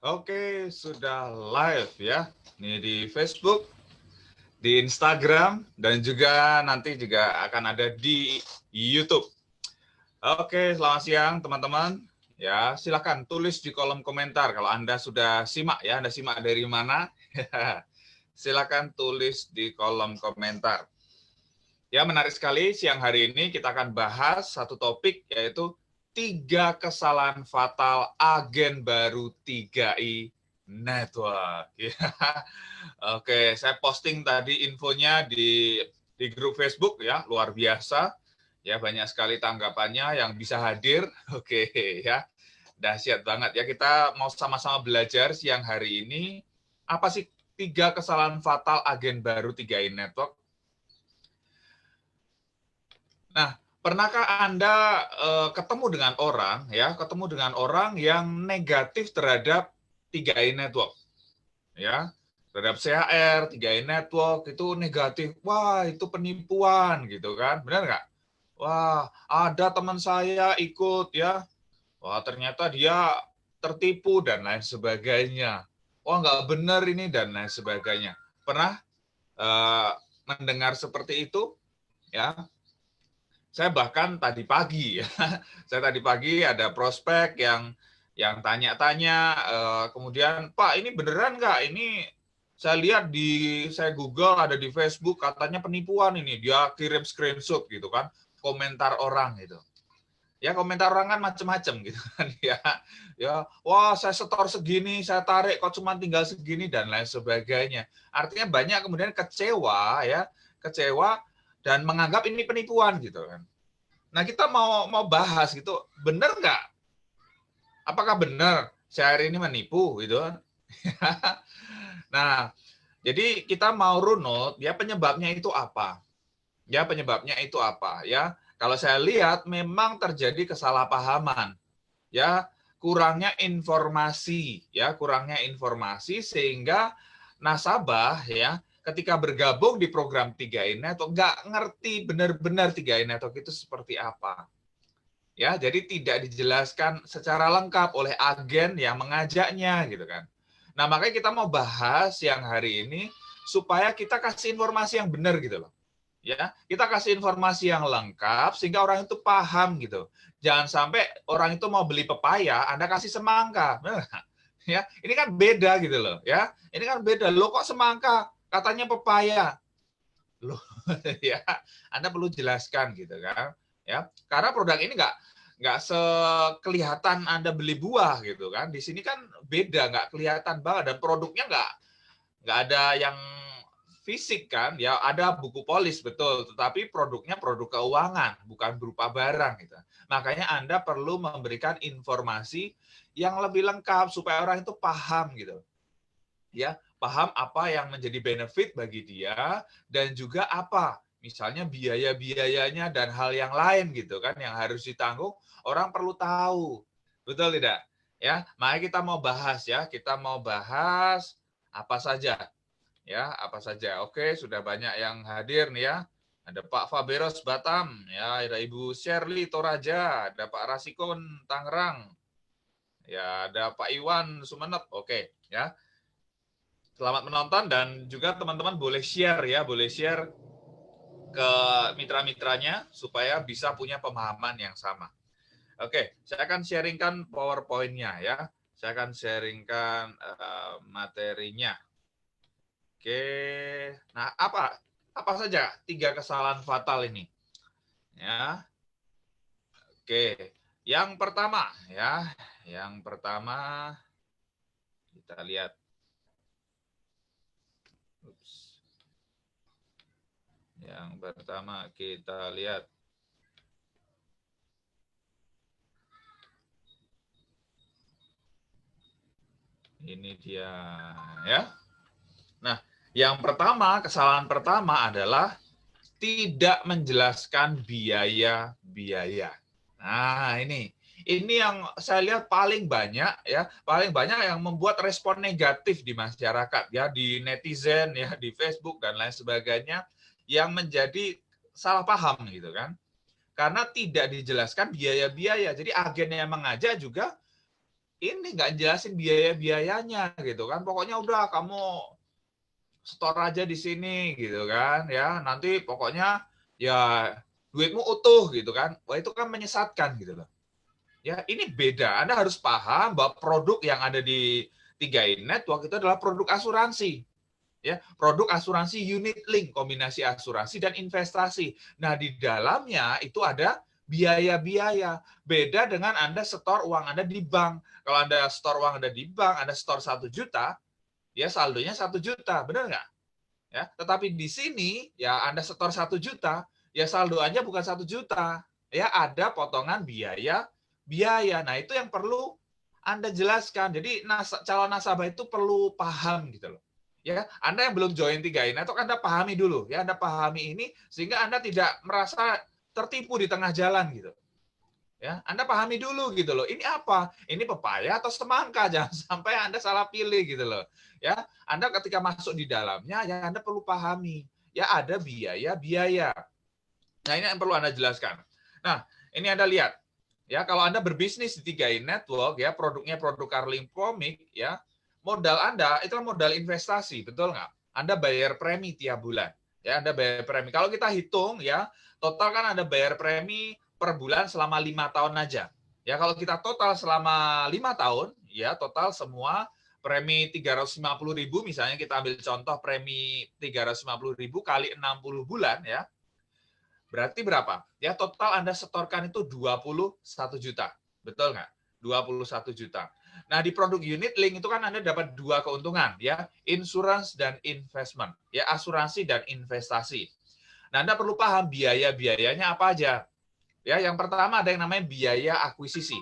Oke, sudah live ya. Ini di Facebook, di Instagram, dan juga nanti juga akan ada di YouTube. Oke, selamat siang teman-teman. Ya, silakan tulis di kolom komentar kalau Anda sudah simak ya. Anda simak dari mana? Silakan tulis di kolom komentar. Ya, menarik sekali siang hari ini kita akan bahas satu topik yaitu 3 kesalahan fatal agen baru 3i Network. Ya. Oke, saya posting tadi infonya di grup Facebook ya, luar biasa. Ya, banyak sekali tanggapannya yang bisa hadir. Oke, ya. Dahsyat banget ya. Kita mau sama-sama belajar siang hari ini apa sih 3 kesalahan fatal agen baru 3i Network. Nah, pernahkah Anda ketemu dengan orang yang negatif terhadap 3i Network? Ya, terhadap CHR, 3i Network itu negatif. Wah, itu penipuan gitu kan. Benar nggak? Wah, ada teman saya ikut ya. Wah, ternyata dia tertipu dan lain sebagainya. Wah, nggak benar ini dan lain sebagainya. Pernah mendengar seperti itu? Ya, saya bahkan tadi pagi ya, saya tadi pagi ada prospek yang tanya-tanya, kemudian Pak ini beneran nggak? Ini saya lihat saya Google ada di Facebook katanya penipuan ini, dia kirim screenshot gitu kan, komentar orang gitu. Ya komentar orang kan macam-macam gitu kan ya. Ya, wah saya setor segini, saya tarik kok cuma tinggal segini dan lain sebagainya. Artinya banyak kemudian kecewa ya, kecewa dan menganggap ini penipuan gitu kan. Nah kita mau bahas gitu, benar nggak? Apakah benar share ini menipu gitu? Nah, jadi kita mau runut ya penyebabnya itu apa? Ya penyebabnya itu apa? Ya kalau saya lihat memang terjadi kesalahpahaman. Ya kurangnya informasi sehingga nasabah ya ketika bergabung di program 3i Network nggak ngerti benar-benar 3i Network itu seperti apa. Ya, jadi tidak dijelaskan secara lengkap oleh agen yang mengajaknya gitu kan. Nah, makanya kita mau bahas yang hari ini supaya kita kasih informasi yang benar gitu loh. Ya, kita kasih informasi yang lengkap sehingga orang itu paham gitu. Jangan sampai orang itu mau beli pepaya, Anda kasih semangka. Nah, ya, ini kan beda gitu loh, ya. Ini kan beda. Loh kok semangka? Katanya pepaya. Loh, ya. Anda perlu jelaskan gitu kan. Ya, karena produk ini nggak sekelihatan Anda beli buah gitu kan. Di sini kan beda, nggak kelihatan banget dan produknya nggak ada yang fisik kan. Ya ada buku polis betul, tetapi produknya produk keuangan, bukan berupa barang gitu. Makanya Anda perlu memberikan informasi yang lebih lengkap supaya orang itu paham gitu. Ya, paham apa yang menjadi benefit bagi dia dan juga apa misalnya biaya-biayanya dan hal yang lain gitu kan yang harus ditanggung, orang perlu tahu. Betul tidak? Ya, maka kita mau bahas ya, kita mau bahas apa saja. Ya, apa saja. Oke, sudah banyak yang hadir nih ya. Ada Pak Faberos Batam, ya, ada Ibu Shirley Toraja, ada Pak Rasikon Tangerang. Ya, ada Pak Iwan Sumeneb. Oke, ya. Selamat menonton dan juga teman-teman boleh share ya, boleh share ke mitra-mitranya supaya bisa punya pemahaman yang sama. Oke, saya akan sharingkan PowerPoint-nya ya. Saya akan sharingkan materinya. Oke, nah apa saja 3 kesalahan fatal ini? Ya, oke. Yang pertama ya, yang pertama kita lihat. Ups. Yang pertama kita lihat. Ini dia ya. Nah, yang pertama, kesalahan pertama adalah tidak menjelaskan biaya-biaya. Nah, ini yang saya lihat paling banyak ya, paling banyak yang membuat respon negatif di masyarakat ya, di netizen ya, di Facebook dan lain sebagainya yang menjadi salah paham gitu kan. karena tidak dijelaskan biaya-biaya. Jadi agen yang mengajak juga ini nggak jelasin biaya-biayanya gitu kan. Pokoknya udah kamu store aja di sini gitu kan ya. Nanti pokoknya ya duitmu utuh gitu kan. Wah, itu kan menyesatkan gitu loh. Ya, ini beda. Anda harus paham bahwa produk yang ada di 3i Network itu adalah produk asuransi. Ya, produk asuransi unit link, kombinasi asuransi dan investasi. Nah, di dalamnya itu ada biaya-biaya. Beda dengan Anda setor uang Anda di bank. Kalau Anda setor uang Anda di bank, Anda setor 1 juta, ya saldonya 1 juta, benar nggak? Ya, tetapi di sini ya Anda setor 1 juta, ya saldonya bukan 1 juta. Ya, ada potongan biaya. Nah, itu yang perlu Anda jelaskan. Jadi calon nasabah itu perlu paham gitu loh. Ya, Anda yang belum join 3i Network, Anda pahami dulu. Ya, Anda pahami ini sehingga Anda tidak merasa tertipu di tengah jalan gitu. Ya, Anda pahami dulu gitu loh. Ini apa? Ini pepaya atau semangka? Jangan sampai Anda salah pilih gitu loh. Ya, Anda ketika masuk di dalamnya ya Anda perlu pahami. Ya, ada biaya-biaya. Nah, ini yang perlu Anda jelaskan. Nah, ini Anda lihat. Ya, kalau Anda berbisnis di 3i Network ya, produknya produk Carling Pomik ya, modal Anda itu modal investasi, betul nggak? Anda bayar premi tiap bulan. Ya, Anda bayar premi. Kalau kita hitung ya, total kan Anda bayar premi per bulan selama 5 tahun aja. Ya, kalau kita total selama 5 tahun, ya total semua premi 350.000, misalnya kita ambil contoh premi 350.000 kali 60 bulan ya. Berarti berapa? Ya total Anda setorkan itu 21 juta. Betul nggak? 21 juta. Nah, di produk unit link itu kan Anda dapat 2 keuntungan ya, insurance dan investment, ya asuransi dan investasi. Nah, Anda perlu paham biaya-biayanya apa aja. Ya, yang pertama ada yang namanya biaya akuisisi.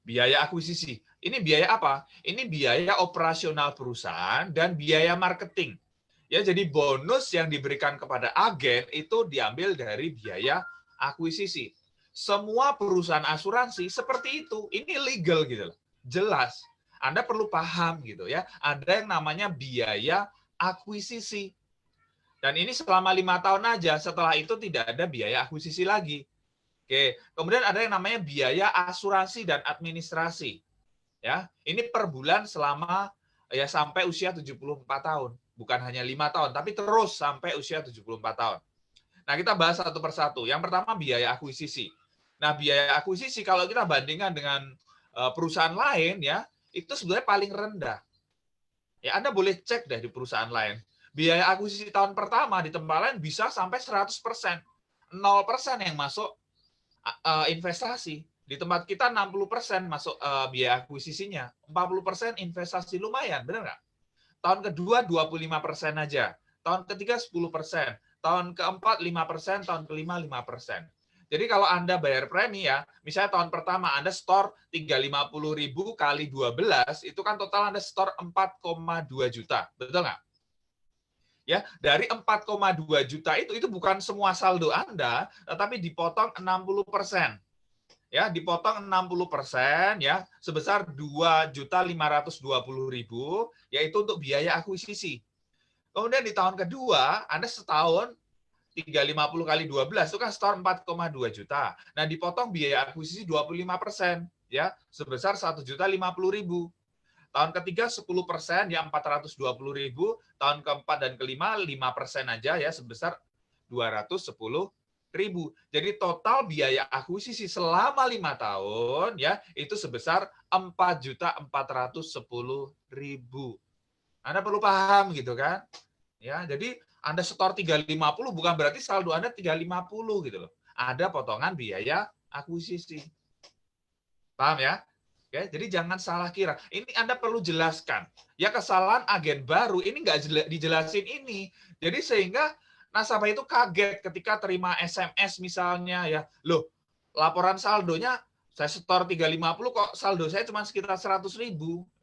Biaya akuisisi. Ini biaya apa? Ini biaya operasional perusahaan dan biaya marketing. Ya, jadi bonus yang diberikan kepada agen itu diambil dari biaya akuisisi. Semua perusahaan asuransi seperti itu. Ini legal gitu loh. Jelas. Anda perlu paham gitu ya. Ada yang namanya biaya akuisisi. Dan ini selama 5 tahun aja. Setelah itu tidak ada biaya akuisisi lagi. Oke, kemudian ada yang namanya biaya asuransi dan administrasi. Ya, ini per bulan selama ya sampai usia 74 tahun. Bukan hanya 5 tahun, tapi terus sampai usia 74 tahun. Nah, kita bahas satu persatu. Yang pertama biaya akuisisi. Nah, biaya akuisisi kalau kita bandingkan dengan perusahaan lain ya, itu sebenarnya paling rendah. Ya, Anda boleh cek deh di perusahaan lain. Biaya akuisisi tahun pertama di tempat lain bisa sampai 100%. 0% yang masuk investasi. Di tempat kita 60% masuk biaya akuisisinya, 40% investasi, lumayan, benar nggak? Tahun kedua 25% aja, tahun ketiga 10%, tahun keempat 5%, tahun kelima 5%. Jadi kalau Anda bayar premi ya, misalnya tahun pertama Anda store 350.000 kali 12, itu kan total Anda store 4,2 juta, betul nggak? Ya, dari 4,2 juta itu bukan semua saldo Anda, tetapi dipotong 60%. Ya, dipotong 60% ya, sebesar 2.520.000, yaitu untuk biaya akuisisi. Kemudian di tahun kedua, Anda setahun 350 kali 12 itu kan store 4,2 juta. Nah, dipotong biaya akuisisi 25%, ya, sebesar 1.050.000. Tahun ketiga 10% ya 420.000, tahun keempat dan kelima 5% aja ya sebesar 210.000. Jadi total biaya akuisisi selama 5 tahun ya itu sebesar 4.410.000. Anda perlu paham gitu kan? Ya, jadi Anda setor 350 bukan berarti saldo Anda 350 gitu loh. Ada potongan biaya akuisisi. Paham ya? Oke, jadi jangan salah kira. Ini Anda perlu jelaskan. Ya, kesalahan agen baru ini nggak dijelasin ini. Jadi sehingga nasabah itu kaget ketika terima SMS misalnya ya. Loh, laporan saldonya saya setor 350 kok saldo saya cuma sekitar 100.000.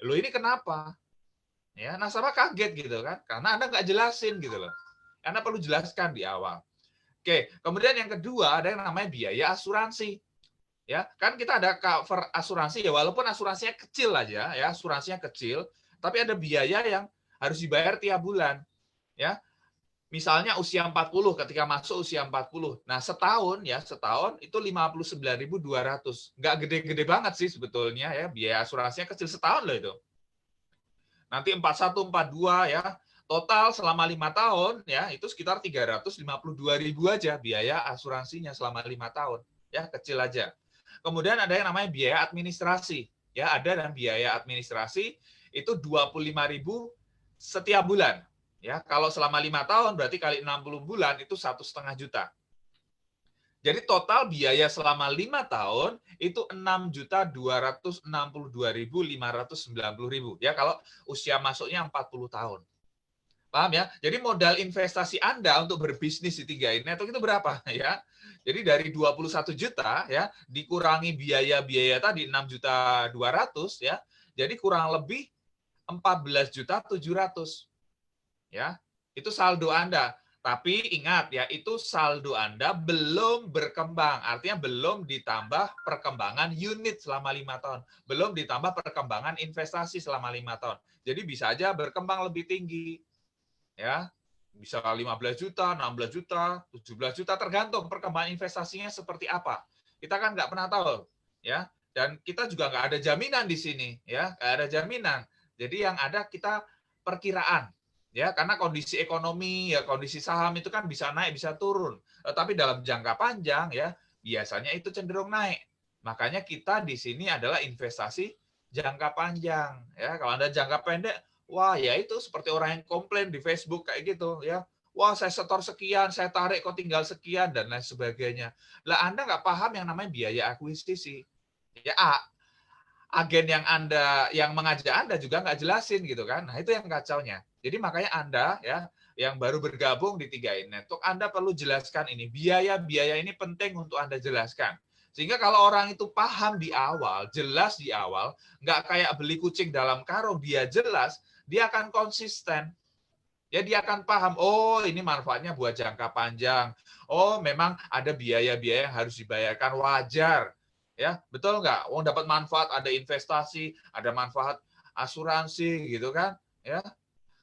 Loh, ini kenapa? Ya, nasabah kaget gitu kan. Karena Anda nggak jelasin gitu loh. Anda perlu jelaskan di awal. Oke, kemudian yang kedua ada yang namanya biaya asuransi. Ya, kan kita ada cover asuransi ya, walaupun asuransinya kecil aja ya, asuransinya kecil, tapi ada biaya yang harus dibayar tiap bulan. Ya. Misalnya usia 40, ketika masuk usia 40. Nah, setahun itu 59.200. Nggak gede-gede banget sih sebetulnya ya, biaya asuransinya kecil setahun loh itu. Nanti 41, 42 ya, total selama 5 tahun ya, itu sekitar 352.000 aja biaya asuransinya selama 5 tahun. Ya, kecil aja. Kemudian ada yang namanya biaya administrasi. Ya, ada dan biaya administrasi itu 25.000 setiap bulan. Ya, kalau selama 5 tahun berarti kali 60 bulan itu 1,5 juta. Jadi total biaya selama 5 tahun itu 6.262.590.000 ya kalau usia masuknya 40 tahun. Paham ya? Jadi modal investasi Anda untuk berbisnis di 3i Network itu berapa ya? Jadi dari 21 juta ya dikurangi biaya-biaya tadi 6.200.000 ya. Jadi kurang lebih 14.700.000 ya. Itu saldo Anda. Tapi ingat ya, itu saldo Anda belum berkembang. Artinya belum ditambah perkembangan unit selama 5 tahun. Belum ditambah perkembangan investasi selama 5 tahun. Jadi bisa aja berkembang lebih tinggi. Ya, bisa 15 juta, 16 juta, 17 juta, tergantung perkembangan investasinya seperti apa. Kita kan nggak pernah tahu. Ya, dan kita juga nggak ada jaminan di sini. Ya, nggak ada jaminan. Jadi yang ada kita perkiraan. Ya, karena kondisi ekonomi, ya kondisi saham itu kan bisa naik, bisa turun. Tapi dalam jangka panjang ya, biasanya itu cenderung naik. Makanya kita di sini adalah investasi jangka panjang. Ya, kalau Anda jangka pendek, wah ya itu seperti orang yang komplain di Facebook kayak gitu ya. Wah saya setor sekian, saya tarik kok tinggal sekian dan lain sebagainya. Lah Anda nggak paham yang namanya biaya akuisisi. Ya agen yang mengajak Anda juga nggak jelasin gitu kan. Nah, itu yang kacaunya. Jadi makanya Anda ya yang baru bergabung di 3i Network, Anda perlu jelaskan ini. Biaya-biaya ini penting untuk Anda jelaskan. Sehingga kalau orang itu paham di awal, jelas di awal, nggak kayak beli kucing dalam karung, dia jelas, dia akan konsisten. Ya, dia akan paham, oh ini manfaatnya buat jangka panjang. Oh, memang ada biaya-biaya yang harus dibayarkan, wajar. Ya, betul nggak? Oh, dapat manfaat, ada investasi, ada manfaat asuransi gitu kan? Ya.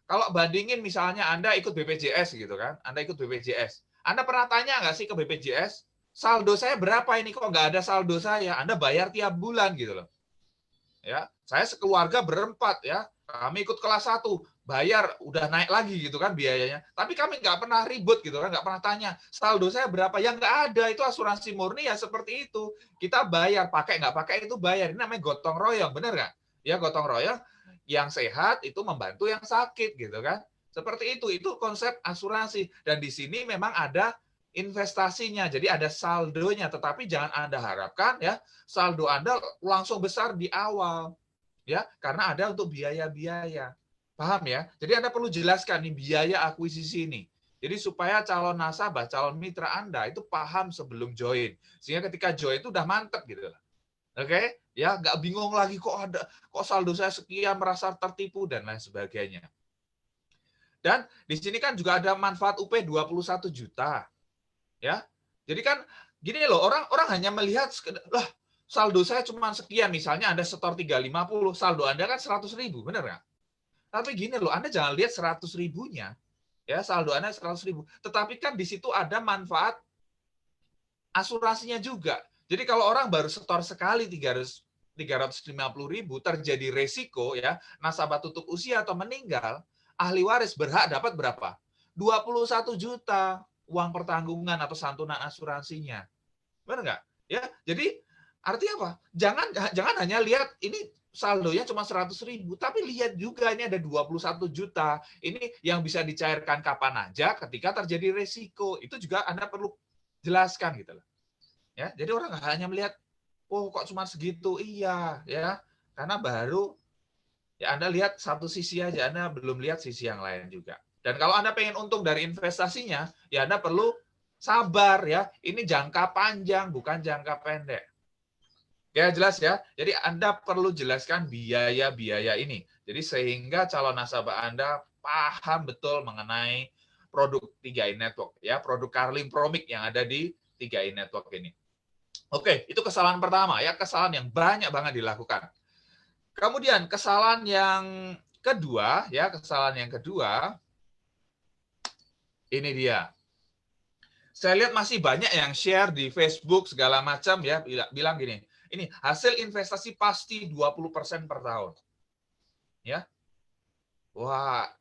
Kalau bandingin misalnya Anda ikut BPJS gitu kan? Anda ikut BPJS. Anda pernah tanya nggak sih ke BPJS? Saldo saya berapa ini kok nggak ada saldo saya? Anda bayar tiap bulan gitu loh. Ya, saya sekeluarga berempat ya. Kami ikut kelas 1, bayar udah naik lagi gitu kan biayanya. Tapi kami nggak pernah ribut gitu kan, nggak pernah tanya saldo saya berapa. Ya nggak ada, itu asuransi murni ya seperti itu. Kita bayar, pakai nggak pakai itu bayar. Ini namanya gotong royong, bener nggak? Ya gotong royong, yang sehat itu membantu yang sakit gitu kan. Seperti itu konsep asuransi. Dan di sini memang ada investasinya, jadi ada saldonya. Tetapi jangan Anda harapkan ya saldo Anda langsung besar di awal. Ya, karena ada untuk biaya-biaya. Paham ya? Jadi Anda perlu jelaskan nih biaya akuisisi ini. Jadi supaya calon nasabah, calon mitra Anda itu paham sebelum join. Sehingga ketika join itu udah mantep gitu. Oke? Ya, nggak bingung lagi kok saldo saya sekian merasa tertipu dan lain sebagainya. Dan di sini kan juga ada manfaat UP 21 juta. Ya. Jadi kan gini loh, orang hanya melihat lah saldo saya cuma sekian, misalnya Anda setor 350, saldo Anda kan 100.000, benar nggak? Tapi gini loh, Anda jangan lihat 100 ribunya, ya saldo Anda 100 ribu. Tetapi kan di situ ada manfaat asuransinya juga. Jadi kalau orang baru setor sekali 350.000, terjadi resiko ya nasabah tutup usia atau meninggal, ahli waris berhak dapat berapa? 21 juta uang pertanggungan atau santunan asuransinya. Benar nggak? Ya, jadi artinya apa? Jangan hanya lihat ini saldonya cuma 100.000, tapi lihat juga ini ada 21 juta. Ini yang bisa dicairkan kapan aja ketika terjadi resiko. Itu juga Anda perlu jelaskan gitu loh. Ya, jadi orang nggak hanya melihat, oh kok cuma segitu, iya ya, karena baru ya Anda lihat satu sisi aja, Anda belum lihat sisi yang lain juga. Dan kalau Anda pengen untung dari investasinya, ya Anda perlu sabar ya. Ini jangka panjang, bukan jangka pendek. Ya jelas ya. Jadi Anda perlu jelaskan biaya-biaya ini. Jadi sehingga calon nasabah Anda paham betul mengenai produk 3i Network ya, produk Carlin Promic yang ada di 3i Network ini. Oke, itu kesalahan pertama ya, kesalahan yang banyak banget dilakukan. Kemudian kesalahan yang kedua Ini dia. Saya lihat masih banyak yang share di Facebook segala macam ya, bilang gini, ini hasil investasi pasti 20% per tahun. Ya. Wah,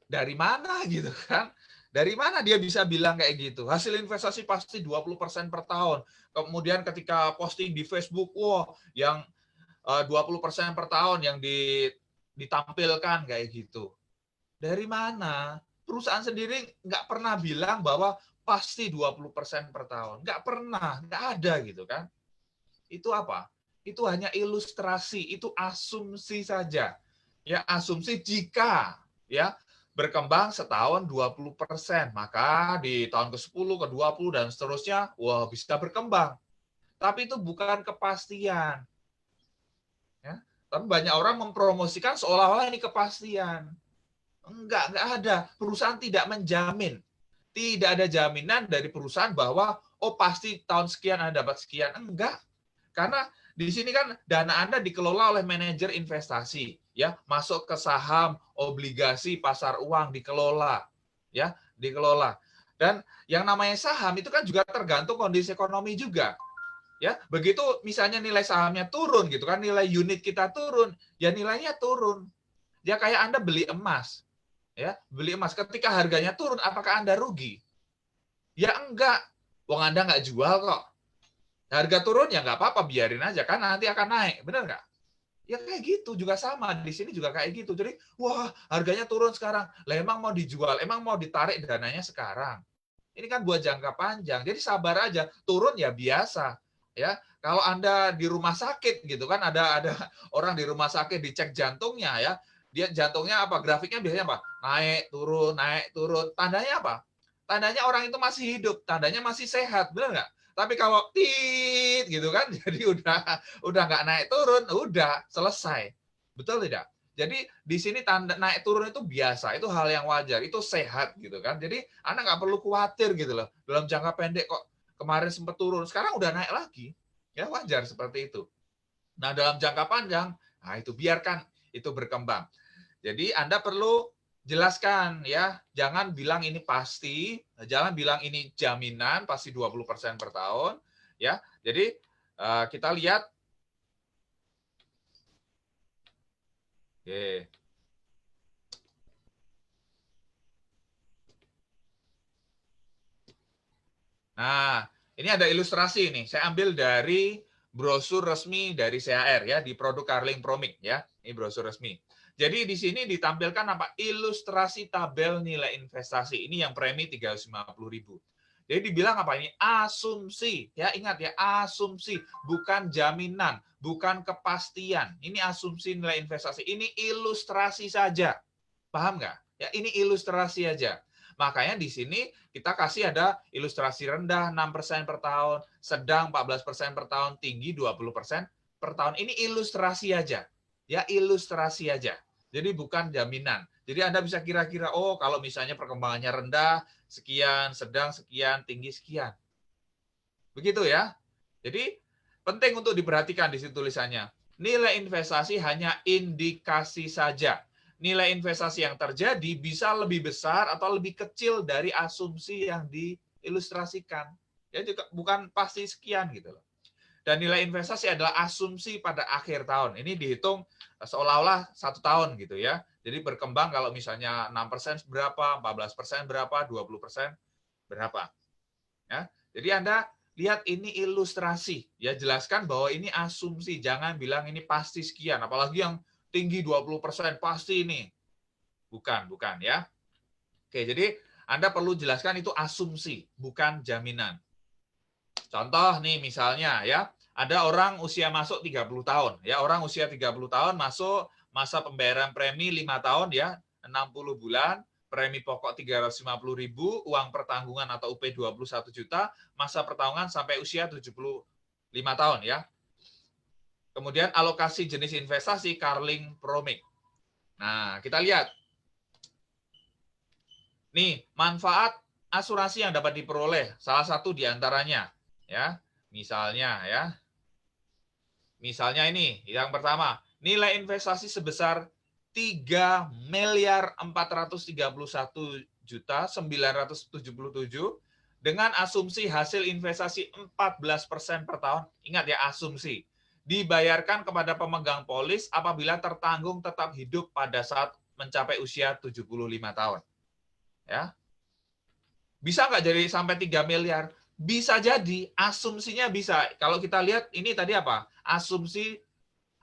dari mana gitu kan? Dari mana dia bisa bilang kayak gitu? Hasil investasi pasti 20% per tahun. Kemudian ketika posting di Facebook, wah, yang 20% per tahun yang ditampilkan kayak gitu. Dari mana? Perusahaan sendiri nggak pernah bilang bahwa pasti 20% per tahun. Nggak pernah, nggak ada gitu kan. Itu apa? Itu hanya ilustrasi, itu asumsi saja. Ya, asumsi jika ya berkembang setahun 20%, maka di tahun ke-10, ke-20 dan seterusnya, wah bisa berkembang. Tapi itu bukan kepastian. Ya. Tapi banyak orang mempromosikan seolah-olah ini kepastian. Enggak ada. Perusahaan tidak menjamin. Tidak ada jaminan dari perusahaan bahwa oh pasti tahun sekian Anda dapat sekian. Enggak. Karena di sini kan dana Anda dikelola oleh manajer investasi, ya, masuk ke saham, obligasi, pasar uang dikelola, ya, dikelola. Dan yang namanya saham itu kan juga tergantung kondisi ekonomi juga. Ya, begitu misalnya nilai sahamnya turun gitu kan, nilai unit kita turun, ya nilainya turun. Ya kayak Anda beli emas. Ya, beli emas ketika harganya turun, apakah Anda rugi? Ya enggak. Wong Anda nggak jual kok. Harga turun ya nggak apa-apa, biarin aja kan nanti akan naik, benar nggak? Ya kayak gitu juga sama di sini juga kayak gitu. Jadi wah harganya turun sekarang, lah emang mau dijual, emang mau ditarik dananya sekarang. Ini kan buat jangka panjang. Jadi sabar aja, turun ya biasa. Ya, kalau Anda di rumah sakit gitu kan ada orang di rumah sakit dicek jantungnya ya. Dia jantungnya apa? Grafiknya biasanya apa? Naik turun. Tandanya apa? Tandanya orang itu masih hidup, tandanya masih sehat, benar nggak? Tapi kalau tit gitu kan, jadi udah nggak naik turun, udah selesai. Betul tidak? Jadi di sini tanda naik turun itu biasa, itu hal yang wajar, itu sehat gitu kan. Jadi Anda nggak perlu khawatir gitu loh. Dalam jangka pendek kok kemarin sempat turun, sekarang udah naik lagi. Ya wajar seperti itu. Nah dalam jangka panjang, nah itu biarkan itu berkembang. Jadi Anda perlu jelaskan ya, jangan bilang ini pasti, jangan bilang ini jaminan pasti 20% per tahun ya. Jadi kita lihat oke. Nah, ini ada ilustrasi nih. Saya ambil dari brosur resmi dari CHR ya, di produk Carling Promic ya. Ini brosur resmi. Jadi di sini ditampilkan apa? Ilustrasi tabel nilai investasi. Ini yang premi 350.000. Jadi dibilang apa ini? Asumsi. Ya, ingat ya, asumsi, bukan jaminan, bukan kepastian. Ini asumsi nilai investasi. Ini ilustrasi saja. Paham nggak? Ya, ini ilustrasi aja. Makanya di sini kita kasih ada ilustrasi rendah 6% per tahun, sedang 14% per tahun, tinggi 20% per tahun. Ini ilustrasi aja. Ya, ilustrasi aja. Jadi bukan jaminan. Jadi Anda bisa kira-kira, oh kalau misalnya perkembangannya rendah, sekian, sedang sekian, tinggi sekian. Begitu ya. Jadi penting untuk diperhatikan di situ tulisannya. Nilai investasi hanya indikasi saja. Nilai investasi yang terjadi bisa lebih besar atau lebih kecil dari asumsi yang diilustrasikan. Ya juga bukan pasti sekian gitu loh. Dan nilai investasi adalah asumsi pada akhir tahun. Ini dihitung seolah-olah 1 tahun gitu ya. Jadi berkembang kalau misalnya 6% berapa, 14% berapa, 20% berapa. Ya. Jadi Anda lihat ini ilustrasi, ya jelaskan bahwa ini asumsi, jangan bilang ini pasti sekian, apalagi yang tinggi 20% pasti ini. Bukan ya. Oke, jadi Anda perlu jelaskan itu asumsi, bukan jaminan. Contoh nih misalnya ya, ada orang usia masuk 30 tahun, ya orang usia 30 tahun masuk masa pembayaran premi 5 tahun ya, 60 bulan, premi pokok 350.000, uang pertanggungan atau UP 21 juta, masa pertanggungan sampai usia 75 tahun ya. Kemudian alokasi jenis investasi Carling Promic. Nah, kita lihat. Nih, manfaat asuransi yang dapat diperoleh, salah satu diantaranya ya. Misalnya ini, yang pertama, nilai investasi sebesar 3.431 4.977 dengan asumsi hasil investasi 14% per tahun. Ingat ya, asumsi. Dibayarkan kepada pemegang polis apabila tertanggung tetap hidup pada saat mencapai usia 75 tahun. Ya. Bisa nggak jadi sampai 3 miliar? Bisa jadi, asumsinya bisa. Kalau kita lihat ini tadi apa? Asumsi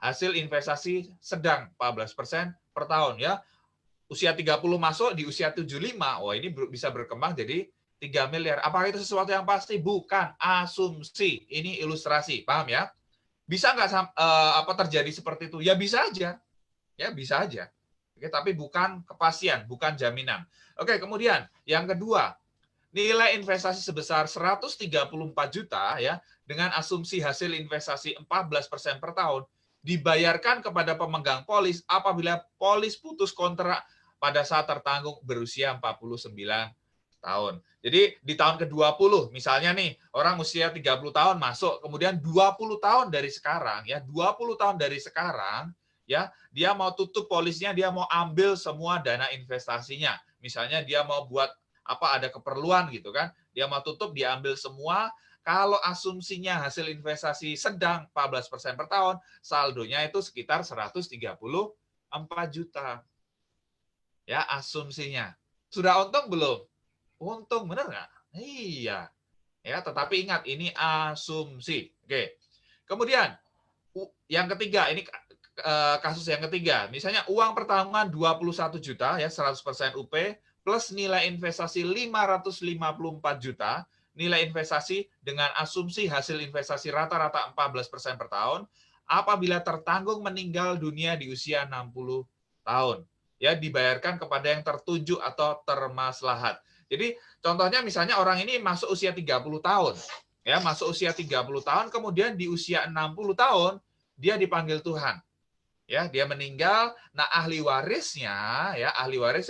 hasil investasi sedang 14% per tahun ya. Usia 30 masuk, di usia 75, wah ini bisa berkembang jadi 3 miliar. Apakah itu sesuatu yang pasti? Bukan, asumsi. Ini ilustrasi, paham ya? Bisa nggak terjadi seperti itu? Ya bisa aja. Ya bisa aja. Oke, tapi bukan kepastian, bukan jaminan. Oke, kemudian yang kedua, nilai investasi sebesar 134 juta ya dengan asumsi hasil investasi 14% per tahun dibayarkan kepada pemegang polis apabila polis putus kontrak pada saat tertanggung berusia 49 tahun. Jadi di tahun ke-20 misalnya nih orang usia 30 tahun masuk, kemudian 20 tahun dari sekarang ya, 20 tahun dari sekarang ya, dia mau tutup polisnya, dia mau ambil semua dana investasinya. Misalnya dia mau buat ada keperluan gitu kan, dia mau tutup, dia ambil semua. Kalau asumsinya hasil investasi sedang 14% per tahun, saldonya itu sekitar 134 juta. Ya, asumsinya. Sudah untung belum? Untung, benar nggak? Iya. Ya, tetapi ingat, ini asumsi. Oke. Kemudian, yang ketiga, ini kasus yang ketiga. Misalnya uang pertanggungan 21 juta, ya 100% UP, plus nilai investasi 554 juta, nilai investasi dengan asumsi hasil investasi rata-rata 14% per tahun, apabila tertanggung meninggal dunia di usia 60 tahun. Ya, dibayarkan kepada yang tertuju atau termaslahat. Jadi, contohnya misalnya orang ini masuk usia 30 tahun. Ya, masuk usia 30 tahun, kemudian di usia 60 tahun, dia dipanggil Tuhan. Ya, dia meninggal. Nah, ahli warisnya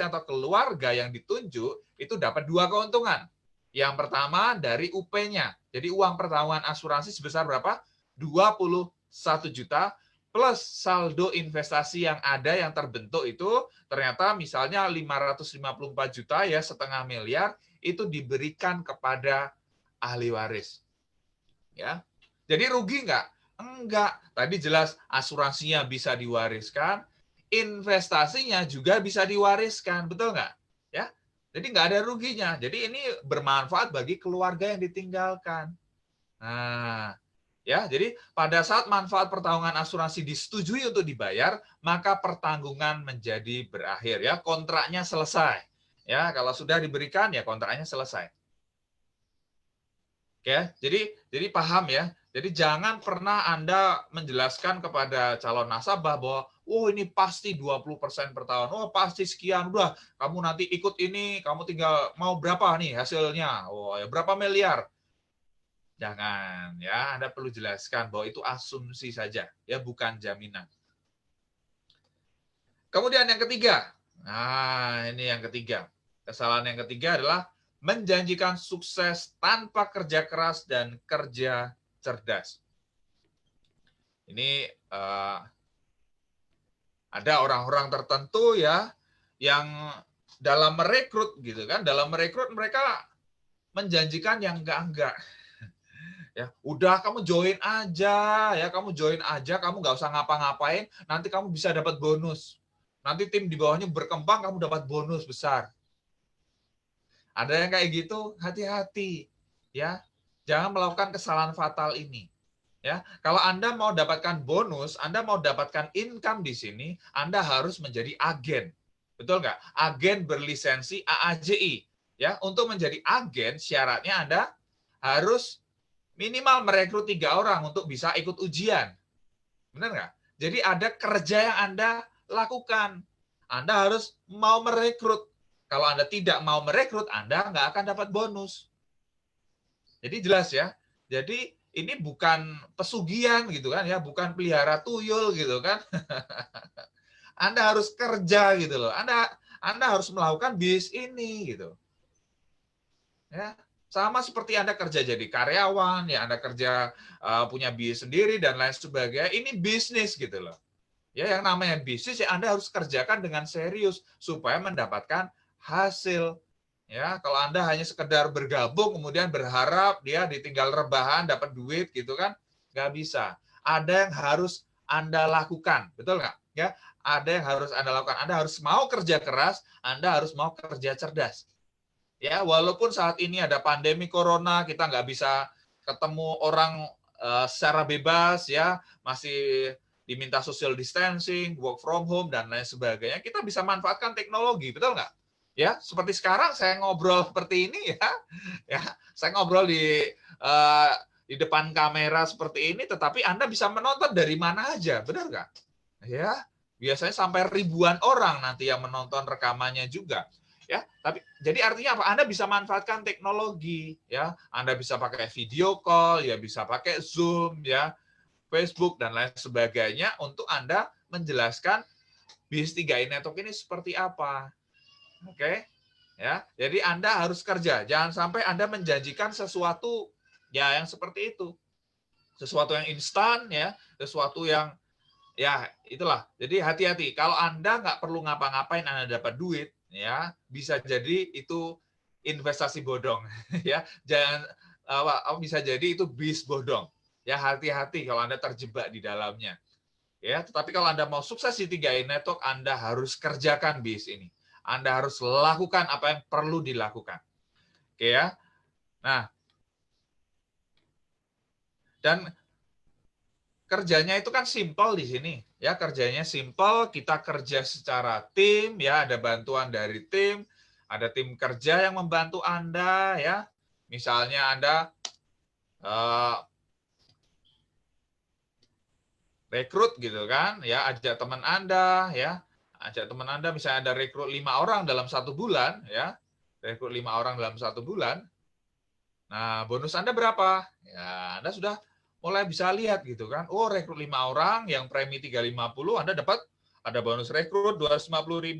atau keluarga yang ditunjuk itu dapat dua keuntungan. Yang pertama dari UP-nya. Jadi uang pertanggungan asuransi sebesar berapa? 21 juta plus saldo investasi yang ada yang terbentuk itu ternyata misalnya 554 juta ya, setengah miliar itu diberikan kepada ahli waris. Ya. Jadi rugi nggak? Enggak. Tadi jelas asuransinya bisa diwariskan, investasinya juga bisa diwariskan, betul nggak? Ya. Jadi nggak ada ruginya. Jadi ini bermanfaat bagi keluarga yang ditinggalkan. Nah, ya, jadi pada saat manfaat pertanggungan asuransi disetujui untuk dibayar, maka pertanggungan menjadi berakhir ya, kontraknya selesai. Ya, kalau sudah diberikan ya kontraknya selesai. Oke, jadi paham ya. Jadi jangan pernah Anda menjelaskan kepada calon nasabah bahwa oh ini pasti 20% per tahun. Oh pasti sekian. Udah, kamu nanti ikut ini, kamu tinggal mau berapa nih hasilnya? Oh ya berapa miliar? Jangan ya, Anda perlu jelaskan bahwa itu asumsi saja, ya bukan jaminan. Kemudian yang ketiga. Nah, ini yang ketiga. Kesalahan yang ketiga adalah menjanjikan sukses tanpa kerja keras dan kerja cerdas. Ini ada orang-orang tertentu ya yang dalam merekrut gitu kan, dalam merekrut mereka menjanjikan yang enggak-enggak. Ya, udah kamu join aja ya, kamu join aja, kamu nggak usah ngapa-ngapain, nanti kamu bisa dapat bonus. Nanti tim di bawahnya berkembang, kamu dapat bonus besar. Ada yang kayak gitu, hati-hati ya. Jangan melakukan kesalahan fatal ini. Ya, kalau Anda mau dapatkan bonus, Anda mau dapatkan income di sini, Anda harus menjadi agen. Betul nggak? Agen berlisensi AAJI. Ya, untuk menjadi agen syaratnya Anda harus minimal merekrut 3 orang untuk bisa ikut ujian. Benar nggak? Jadi ada kerja yang Anda lakukan. Anda harus mau merekrut. Kalau Anda tidak mau merekrut, Anda nggak akan dapat bonus. Jadi jelas ya. Jadi ini bukan pesugihan gitu kan ya, bukan pelihara tuyul gitu kan. Anda harus kerja gitu loh. Anda harus melakukan bis ini gitu. Ya, sama seperti Anda kerja jadi karyawan, ya Anda kerja punya bisnis sendiri dan lain sebagainya. Ini bisnis gitu loh. Ya, yang namanya bisnis ya Anda harus kerjakan dengan serius supaya mendapatkan hasil. Ya, kalau Anda hanya sekedar bergabung kemudian berharap dia ditinggal rebahan dapat duit gitu kan, nggak bisa. Ada yang harus Anda lakukan, betul nggak? Ya, ada yang harus Anda lakukan. Anda harus mau kerja keras, Anda harus mau kerja cerdas. Ya, walaupun saat ini ada pandemi corona, kita nggak bisa ketemu orang secara bebas, ya, masih diminta social distancing, work from home dan lain sebagainya. Kita bisa manfaatkan teknologi, betul nggak? Ya, seperti sekarang saya ngobrol seperti ini ya, saya ngobrol di depan kamera seperti ini, tetapi Anda bisa menonton dari mana aja, benar nggak? Ya, biasanya sampai ribuan orang nanti yang menonton rekamannya juga. Ya, tapi jadi artinya apa? Anda bisa manfaatkan teknologi, ya. Anda bisa pakai video call, ya bisa pakai Zoom, ya, Facebook dan lain sebagainya untuk Anda menjelaskan BIS 3i Network ini seperti apa. Oke? Ya, jadi Anda harus kerja. Jangan sampai Anda menjanjikan sesuatu ya yang seperti itu. Sesuatu yang instan, ya, sesuatu yang ya itulah. Jadi hati-hati. Kalau Anda nggak perlu ngapa-ngapain, Anda dapat duit, ya bisa jadi itu investasi bodong, ya. Jangan bisa jadi itu bis bodong. Ya hati-hati kalau Anda terjebak di dalamnya. Ya, tetapi kalau Anda mau sukses di 3i Network, Anda harus kerjakan bis ini. Anda harus lakukan apa yang perlu dilakukan. Oke ya. Nah, dan kerjanya itu kan simpel di sini. Ya, kerjanya simpel, kita kerja secara tim, ya, ada bantuan dari tim, ada tim kerja yang membantu Anda, ya. Misalnya Anda rekrut gitu kan, ya, ajak teman Anda, ya. Ajak teman Anda, misalnya ada rekrut 5 orang dalam 1 bulan, ya. Rekrut 5 orang dalam 1 bulan. Nah, bonus Anda berapa? Ya, Anda sudah mulai bisa lihat gitu kan. Oh, rekrut 5 orang yang premi 350, Anda dapat ada bonus rekrut 250.000,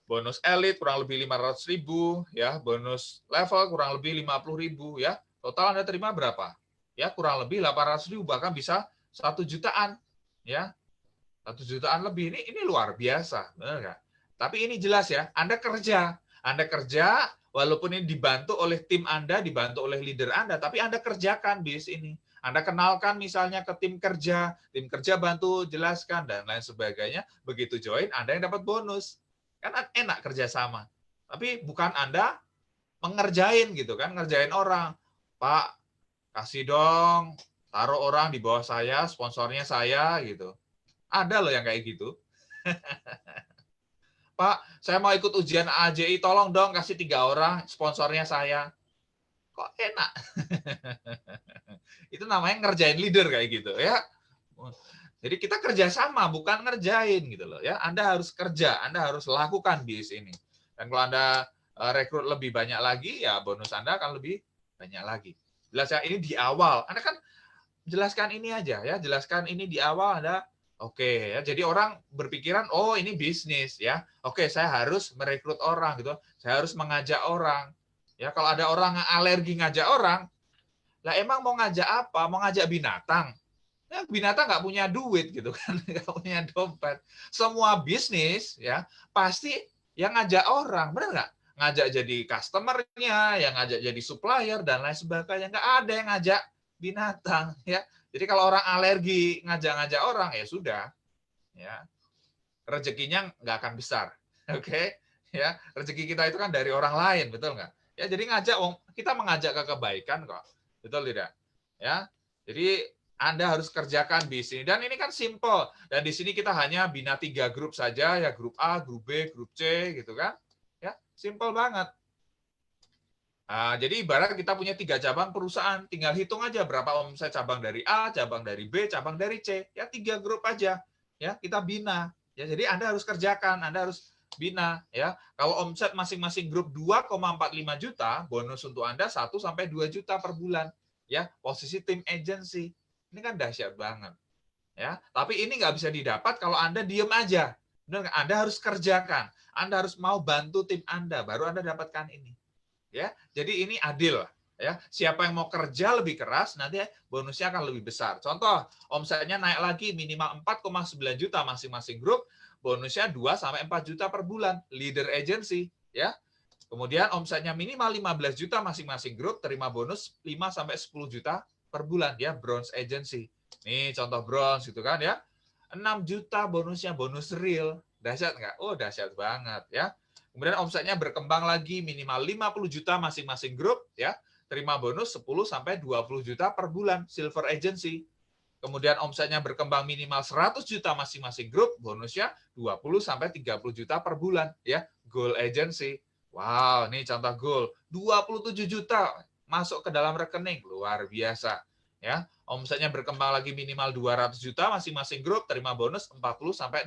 bonus elit kurang lebih 500.000, ya, bonus level kurang lebih 50.000, ya. Total Anda terima berapa? Ya, kurang lebih 800.000, bahkan bisa 1 jutaan, ya. 1 jutaan lebih. Ini luar biasa, benar nggak? Tapi ini jelas ya, Anda kerja, walaupun ini dibantu oleh tim Anda, dibantu oleh leader Anda, tapi Anda kerjakan bis ini. Anda kenalkan misalnya ke tim kerja bantu jelaskan, dan lain sebagainya. Begitu join, Anda yang dapat bonus. Kan enak kerjasama. Tapi bukan Anda mengerjain gitu kan, ngerjain orang. Pak, kasih dong, taruh orang di bawah saya, sponsornya saya gitu. Ada loh yang kayak gitu. Pak, saya mau ikut ujian AJI, tolong dong kasih 3 orang, sponsornya saya. Kok enak? Itu namanya ngerjain leader kayak gitu ya. Jadi kita kerjasama, bukan ngerjain gitu loh ya. Anda harus kerja, Anda harus lakukan bis ini. Dan kalau Anda rekrut lebih banyak lagi, ya bonus Anda akan lebih banyak lagi. Jelas ya, ini di awal. Anda kan jelaskan ini aja ya, jelaskan ini di awal Anda. Oke ya, jadi orang berpikiran oh ini bisnis ya. Oke, saya harus merekrut orang gitu. Saya harus mengajak orang. Ya, kalau ada orang yang alergi ngajak orang, lah emang mau ngajak apa? Mau ngajak binatang? Ya, binatang nggak punya duit gitu kan, nggak punya dompet. Semua bisnis ya pasti yang ngajak orang, benar nggak? Ngajak jadi customer-nya, yang ngajak jadi supplier dan lain sebagainya. Nggak ada yang ngajak binatang ya. Jadi kalau orang alergi ngajak-ngajak orang ya sudah, ya rezekinya nggak akan besar, oke? Ya rezeki kita itu kan dari orang lain, betul nggak? Ya jadi kita mengajak ke kebaikan kok, betul tidak? Ya, jadi Anda harus kerjakan di sini dan ini kan simple dan di sini kita hanya bina 3 grup saja ya, grup A, grup B, grup C gitu kan? Ya simple banget. Nah, jadi ibarat kita punya 3 cabang perusahaan, tinggal hitung aja berapa omset cabang dari A, cabang dari B, cabang dari C. Ya 3 grup aja. Ya, kita bina. Ya, jadi Anda harus kerjakan, Anda harus bina ya. Kalau omset masing-masing grup 2,45 juta, bonus untuk Anda 1 sampai 2 juta per bulan. Ya, posisi tim agency. Ini kan dahsyat banget. Ya, tapi ini nggak bisa didapat kalau Anda diem aja. Benar nggak? Anda harus kerjakan. Anda harus mau bantu tim Anda, baru Anda dapatkan ini. Ya, jadi ini adil ya. Siapa yang mau kerja lebih keras nanti bonusnya akan lebih besar. Contoh, omsetnya naik lagi minimal 4,9 juta masing-masing grup, bonusnya 2 sampai 4 juta per bulan. Leader agency ya. Kemudian omsetnya minimal 15 juta masing-masing grup, terima bonus 5-10 juta per bulan ya, bronze agency. Nih contoh bronze gitu kan ya. 6 juta bonusnya, bonus real. Dahsyat nggak? Oh, dahsyat banget ya. Kemudian omsetnya berkembang lagi minimal 50 juta masing-masing grup ya. Terima bonus 10-20 juta per bulan, silver agency. Kemudian omsetnya berkembang minimal 100 juta masing-masing grup, bonusnya 20-30 juta per bulan ya, gold agency. Wow, ini contoh goal. 27 juta masuk ke dalam rekening. Luar biasa. Ya, omsetnya berkembang lagi minimal 200 juta masing-masing grup, terima bonus 40-60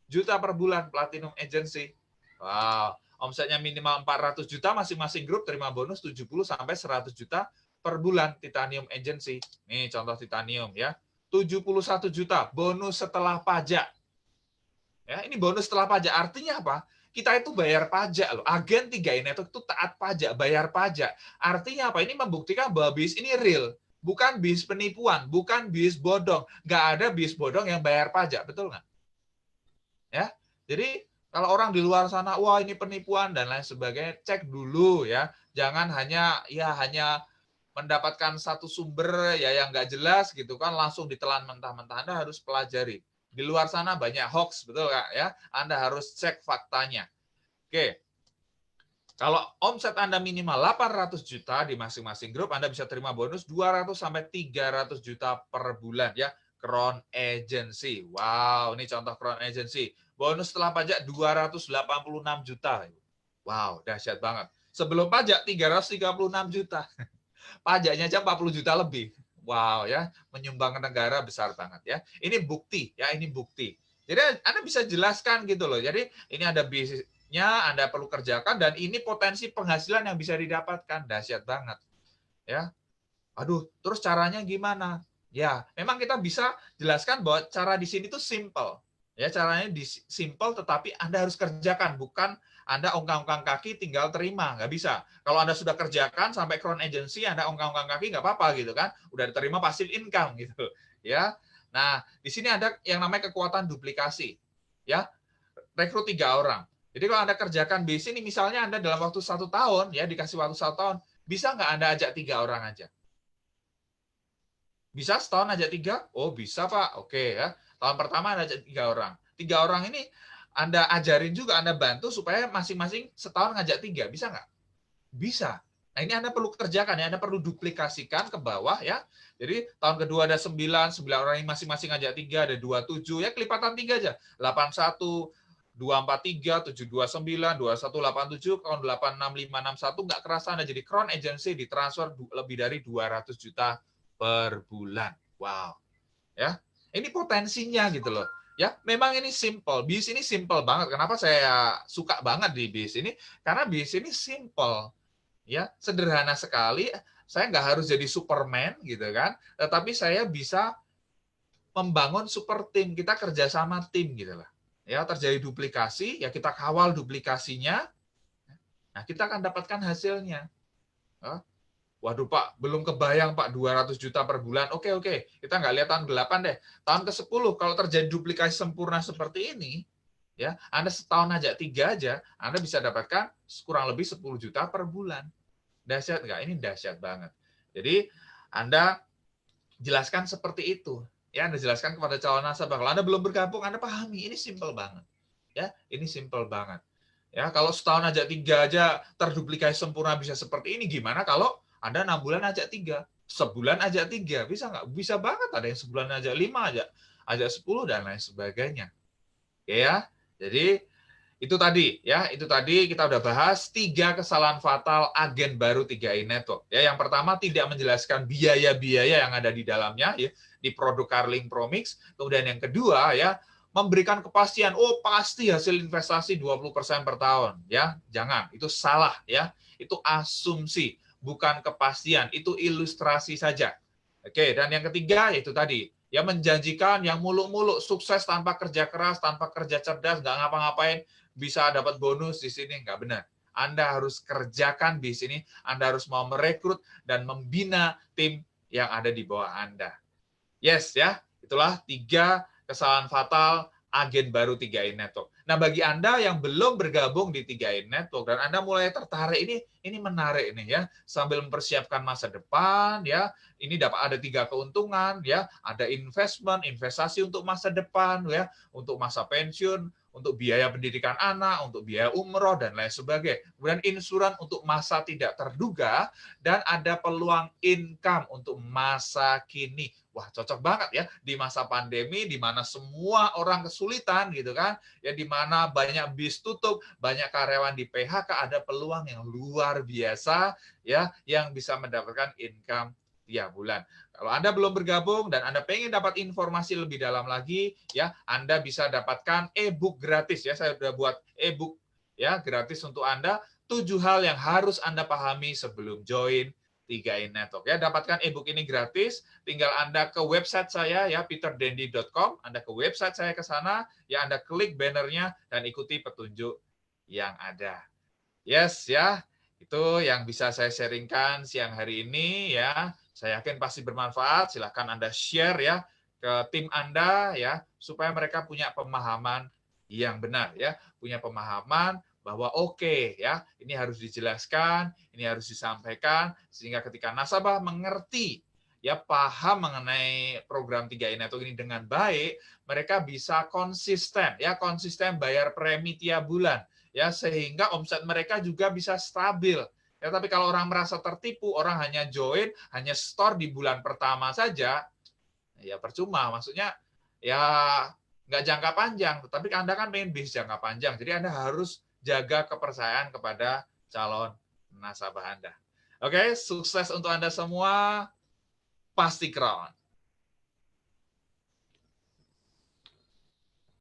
juta per bulan, platinum agency. Wow, omsetnya minimal 400 juta masing-masing grup, terima bonus 70-100 juta per bulan, titanium agency. Nih contoh titanium ya. 71 juta bonus setelah pajak. Ya, ini bonus setelah pajak. Artinya apa? Kita itu bayar pajak loh. Agen 3i Network itu taat pajak, bayar pajak. Artinya apa? Ini membuktikan bahwa bis ini real. Bukan bis penipuan, bukan bis bodong. Nggak ada bis bodong yang bayar pajak, betul nggak? Ya, jadi kalau orang di luar sana, wah ini penipuan dan lain sebagainya, cek dulu ya. Jangan hanya mendapatkan satu sumber ya yang nggak jelas gitu kan, langsung ditelan mentah-mentah. Anda harus pelajari. Di luar sana banyak hoax, betul Kak ya? Anda harus cek faktanya. Oke. Kalau omset Anda minimal 800 juta di masing-masing grup, Anda bisa terima bonus 200-300 juta per bulan ya. Crown Agency. Wow, ini contoh Crown Agency. Bonus setelah pajak 286 juta. Wow, dahsyat banget. Sebelum pajak 336 juta. Pajaknya aja 40 juta lebih. Wow ya, menyumbang ke negara besar banget ya. Ini bukti ya, ini bukti. Jadi Anda bisa jelaskan gitu loh. Jadi ini ada bisnisnya, Anda perlu kerjakan dan ini potensi penghasilan yang bisa didapatkan. Dahsyat banget. Ya. Aduh, terus caranya gimana? Ya, memang kita bisa jelaskan bahwa cara di sini tuh simple. Ya, caranya simple tetapi Anda harus kerjakan, bukan Anda ongkang-ongkang kaki tinggal terima, nggak bisa. Kalau Anda sudah kerjakan sampai Crown Agency, Anda ongkang-ongkang kaki nggak apa-apa gitu kan, udah diterima passive income gitu, ya. Nah, di sini ada yang namanya kekuatan duplikasi, ya. Rekrut 3 orang. Jadi kalau Anda kerjakan bis ini, misalnya Anda dalam waktu 1 tahun, ya dikasih waktu 1 tahun, bisa nggak Anda ajak 3 orang aja? Bisa setahun aja 3? Oh bisa Pak, oke ya. Tahun pertama Anda ajak 3 orang. 3 orang ini Anda ajarin juga, Anda bantu supaya masing-masing setahun ngajak 3. Bisa nggak? Bisa. Nah ini Anda perlu kerjakan ya, Anda perlu duplikasikan ke bawah ya. Jadi tahun kedua ada 9 orang ini masing-masing ngajak 3, ada 27, ya kelipatan 3 aja. 81, 243, 729, 2187, tahun 86561, nggak kerasa Anda jadi Crown Agency, ditransfer lebih dari 200 juta per bulan. Wow. Ya. Ini potensinya gitu loh. Ya, memang ini simple. Bis ini simple banget. Kenapa saya suka banget di bis ini? Karena bis ini simple. Ya, sederhana sekali. Saya nggak harus jadi Superman gitu kan. Tetapi saya bisa membangun super tim. Kita kerjasama tim gitu lah. Ya, terjadi duplikasi, ya kita kawal duplikasinya. Nah, kita akan dapatkan hasilnya. Waduh Pak, belum kebayang Pak 200 juta per bulan. Oke, kita nggak lihat tahun 8 deh. Tahun ke-10 kalau terjadi duplikasi sempurna seperti ini, ya Anda setahun aja 3 aja, Anda bisa dapatkan kurang lebih 10 juta per bulan. Dahsyat nggak? Ini dahsyat banget. Jadi Anda jelaskan seperti itu. Ya, Anda jelaskan kepada calon nasabah. Kalau Anda belum bergabung, Anda pahami. Ini simple banget. Ya, ini simple banget. Ya, kalau setahun aja 3 aja terduplikasi sempurna bisa seperti ini, gimana kalau Anda 6 bulan aja 3, sebulan aja 3, bisa nggak? Bisa banget, ada yang sebulan aja 5 aja 10 dan lain sebagainya. Oke ya, jadi itu tadi kita udah bahas 3 kesalahan fatal agen baru 3i Network. Ya, yang pertama tidak menjelaskan biaya-biaya yang ada di dalamnya ya di produk Carlink Promix. Kemudian yang kedua ya memberikan kepastian, oh pasti hasil investasi 20% per tahun ya. Jangan, itu salah ya. Itu asumsi, bukan kepastian, itu ilustrasi saja. Oke, dan yang ketiga yaitu tadi ya menjanjikan yang muluk-muluk sukses tanpa kerja keras, tanpa kerja cerdas, nggak ngapa-ngapain bisa dapat bonus di sini, nggak benar. Anda harus kerjakan di sini, Anda harus mau merekrut dan membina tim yang ada di bawah Anda. Yes ya, itulah 3 kesalahan fatal agen baru 3in Network. Nah, bagi Anda yang belum bergabung di 3in Network dan Anda mulai tertarik, ini menarik nih ya, sambil mempersiapkan masa depan ya. Ini dapat ada 3 keuntungan ya, ada investasi untuk masa depan ya, untuk masa pensiun, untuk biaya pendidikan anak, untuk biaya umroh dan lain sebagainya. Kemudian insuran untuk masa tidak terduga dan ada peluang income untuk masa kini. Wah, cocok banget ya di masa pandemi di mana semua orang kesulitan gitu kan. Ya di mana banyak bis tutup, banyak karyawan di PHK, ada peluang yang luar biasa ya yang bisa mendapatkan income tiap bulan. Kalau Anda belum bergabung dan Anda pengen dapat informasi lebih dalam lagi ya, Anda bisa dapatkan e-book gratis ya. Saya sudah buat e-book ya gratis untuk Anda 7 hal yang harus Anda pahami sebelum join 3in Network ya. Dapatkan e-book ini gratis, tinggal Anda ke website saya ya peterdendi.com, Anda ke website saya ke sana, ya Anda klik bannernya dan ikuti petunjuk yang ada. Yes ya, itu yang bisa saya sharingkan siang hari ini ya. Saya yakin pasti bermanfaat. Silahkan Anda share ya ke tim Anda ya supaya mereka punya pemahaman yang benar ya, punya pemahaman bahwa oke ya, ini harus dijelaskan, ini harus disampaikan sehingga ketika nasabah mengerti ya paham mengenai program 3in Network ini dengan baik, mereka bisa konsisten ya, konsisten bayar premi tiap bulan ya sehingga omset mereka juga bisa stabil. Ya, tapi kalau orang merasa tertipu, orang hanya join, hanya store di bulan pertama saja, ya percuma. Maksudnya ya nggak jangka panjang, tapi Anda kan pengen bisnis jangka panjang, jadi Anda harus jaga kepercayaan kepada calon nasabah Anda. Oke, sukses untuk Anda semua, pasti crown.